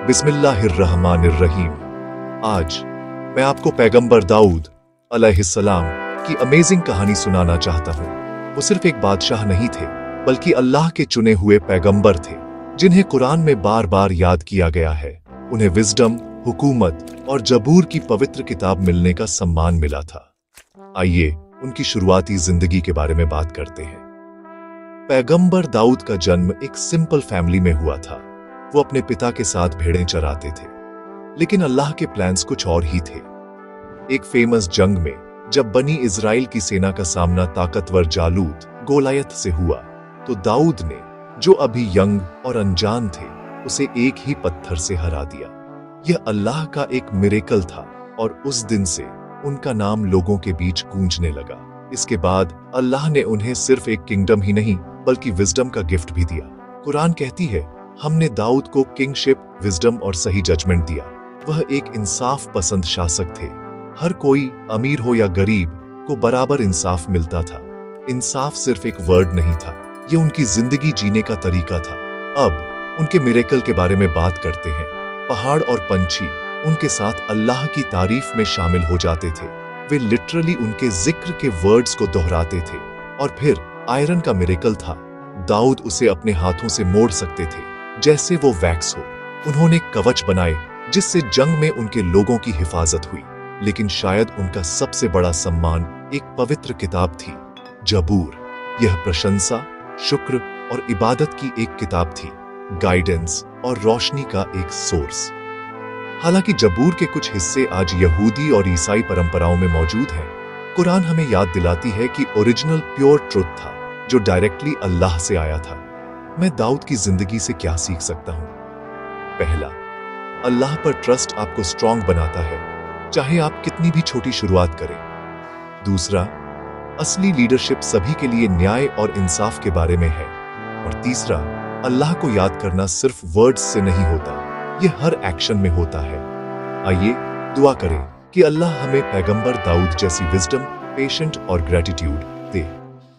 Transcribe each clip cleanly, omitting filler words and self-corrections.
बिस्मिल्लाहिर्रहमानिर्रहीम। आज मैं आपको पैगंबर दाऊद अलैहिस्सलाम की अमेजिंग कहानी सुनाना चाहता हूँ। वो सिर्फ एक बादशाह नहीं थे, बल्कि अल्लाह के चुने हुए पैगंबर थे, जिन्हें कुरान में बार बार याद किया गया है। उन्हें विजडम, हुकूमत और जबूर की पवित्र किताब मिलने का सम्मान मिला था। आइए उनकी शुरुआती जिंदगी के बारे में बात करते हैं। पैगंबर दाऊद का जन्म एक सिंपल फैमिली में हुआ था। वो अपने पिता के साथ भेड़ें चराते थे, लेकिन अल्लाह के प्लान्स कुछ और ही थे। एक फेमस जंग में जब बनी इजराइल की सेना का सामना ताकतवर जालूत गोलायत से हुआ, तो दाऊद ने, जो अभी यंग और अनजान थे, उसे एक ही पत्थर से हरा दिया। यह अल्लाह का एक मिरेकल था और उस दिन से उनका नाम लोगों के बीच गूंजने लगा। इसके बाद अल्लाह ने उन्हें सिर्फ एक किंगडम ही नहीं, बल्कि विजडम का गिफ्ट भी दिया। कुरान कहती है, हमने दाऊद को किंगशिप, विजडम और सही जजमेंट दिया। वह एक इंसाफ पसंद शासक थे। हर कोई, अमीर हो या गरीब, को बराबर इंसाफ मिलता था। इंसाफ सिर्फ एक वर्ड नहीं था, यह उनकी जिंदगी जीने का तरीका था। अब उनके मिरेकल के बारे में बात करते हैं। पहाड़ और पंछी उनके साथ अल्लाह की तारीफ में शामिल हो जाते थे। वे लिटरली उनके जिक्र के वर्ड्स को दोहराते थे। और फिर आयरन का मिरेकल था। दाऊद उसे अपने हाथों से मोड़ सकते थे, जैसे वो वैक्स हो। उन्होंने कवच बनाए, जिससे जंग में उनके लोगों की हिफाजत हुई। लेकिन शायद उनका सबसे बड़ा सम्मान एक पवित्र किताब थी, जबूर। यह प्रशंसा, शुक्र और इबादत की एक किताब थी, गाइडेंस और रोशनी का एक सोर्स। हालांकि जबूर के कुछ हिस्से आज यहूदी और ईसाई परंपराओं में मौजूद हैं, कुरान हमें याद दिलाती है कि ओरिजिनल प्योर ट्रुथ था, जो डायरेक्टली अल्लाह से आया था। मैं दाऊद की जिंदगी से क्या सीख सकता हूं? पहला, अल्लाह पर ट्रस्ट आपको स्ट्रांग बनाता है, चाहे आप कितनी भी छोटी शुरुआत करें। दूसरा, असली लीडरशिप सभी के लिए न्याय और इंसाफ के बारे में है। और तीसरा, अल्लाह को याद करना सिर्फ वर्ड्स से नहीं होता, यह हर एक्शन में होता है। आइए दुआ करें कि अल्लाह हमें पैगंबर दाऊद जैसी विजडम, पेशेंट और ग्रेटिट्यूड दे।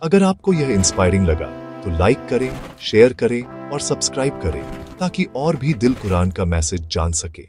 अगर आपको यह इंस्पायरिंग लगा तो लाइक करें, शेयर करें और सब्सक्राइब करें, ताकि और भी दिल कुरान का मैसेज जान सके।